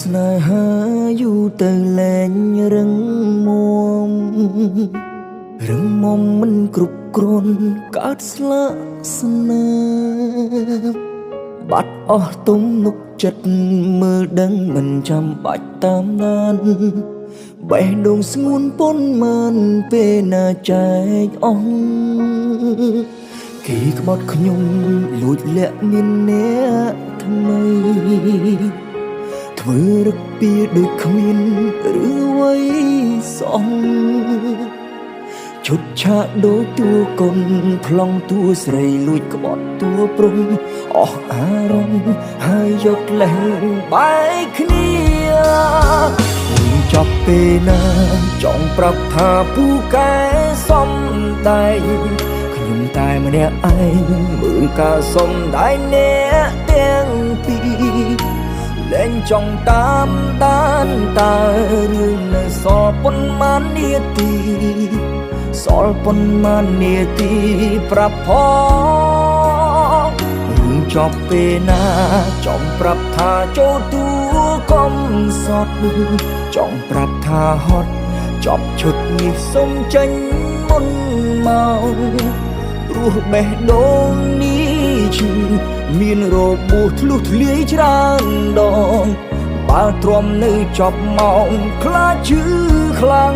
ស្នេហាយូរទៅលែងរឹងមាំមិនគ្រប់គ្រាន់កើតស្លាកស្នាមបាត់អស់ទំនុកចិត្តមើលដឹងមិនចាំបាច់តាមដានបេះដូងស្ងួនប៉ុន្មានពេលណាចែកអស់គេក្បត់ខ្ញុំលួចលាក់មានអ្នកថ្មីធ្វើរឹកពីដូចគ្មានឬអ្វីសោះឈុតឆាកដូចតួកុនប្លង់តួស្រីលួចក្បត់តួព្រំអស់អារម្មណ៍ហើយយកលេងបែកគ្នាចប់ពេលណាចង់ប្រាប់ថាពូកែសំដែងខ្ញុំតែម្នាក់ឯងមើលការសំដែងអ្នកទាំងពីរលែងចង់តាមដានតើរឿងនៅសល់ប៉ុន្មាននាទីសល់ប៉ុន្មាននាទីប្រាប់ផងរឿងចប់ពេលណាចង់ប្រាប់ថាចូលទួកុំសត់ចង់ប្រាប់ថាហត់ចប់ឈុតនេះសុំចេញមុនមករស់បេះដូងនេះឈឺមានរបួសធ្លុះធ្លាយច្រើនដងបើទ្រាំនៅចប់ម៉ោងខ្លាចឈឺខ្លាំង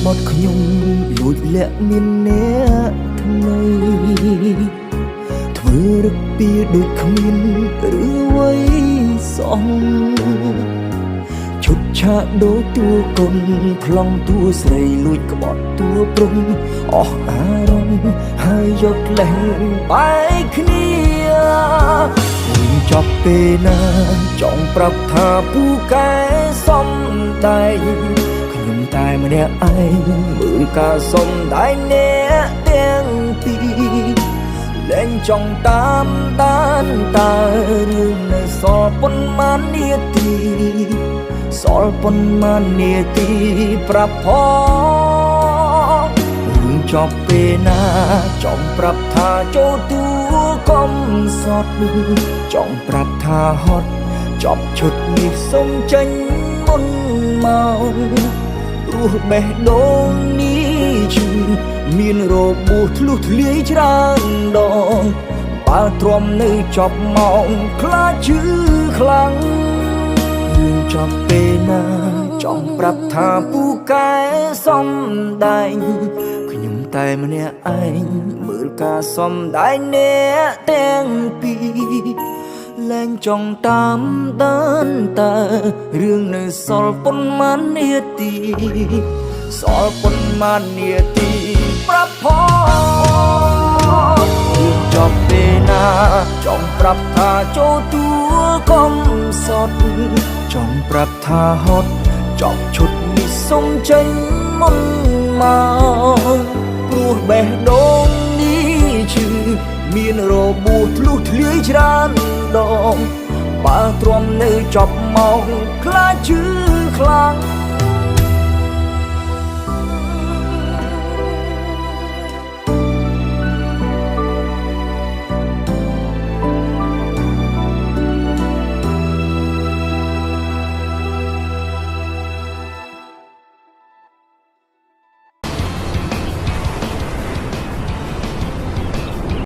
បត់ខ្ញុំលួចលាក់មានអ្នកថ្មីធ្វើរឹកពីដូចគ្មានឬអ្វីសោះឈុតឆាកដូចតួកុនប្លង់តួស្រីលួចក្បត់តួព្រំអស់អារម្មណ៍ហើយយកលេងបែកគ្នាចប់ពេលណាចង់ប្រាប់ថាពូកែសំដែងខ្ញុំតែម្នាក់ឯងមើលការសំដែងអ្នកទាំងពីរលែងចង់តាមដានតើរឿងនៅសល់ប៉ុន្មាននាទីសល់ប៉ុន្មាននាទីប្រាប់ផងរឿងចប់ពេលណាចង់ប្រាប់ថាចូលទួកុំសត់ចង់ប្រាប់ថាហត់ចប់ឈុតនេះសុំចេញមុនមករស់បេះដូងនេះឈឺមានរបួសធ្លុះធ្លាយច្រើនដងបើទ្រាំនៅចប់ម៉ោងខ្លាចឈឺខ្លាំងរឿងចប់ពេលណាចង់ប្រាប់ថាពូកែសំដែងខ្ញុំតែម្នាក់ឯងមើលការសំដែងអ្នកទាំងពីរលែងចង់តាមដានតើរឿងនៅសល់ប៉ុន្មាននាទីសល់ប៉ុន្មាននាទីប្រាប់ផងរឿងចប់ពេលណាចង់ប្រាប់ថាចូលទួកុំសត់ចង់ប្រាប់ថាហត់ចប់ឈុតនេះសុំចេញមុនមកព្រោះបេះដូងនេះឈឺមានរបួសធ្លុះធ្លាយច្រើនដងបើទ្រាំនៅចប់ម៉ោងខ្លាចឈឺខ្លាំង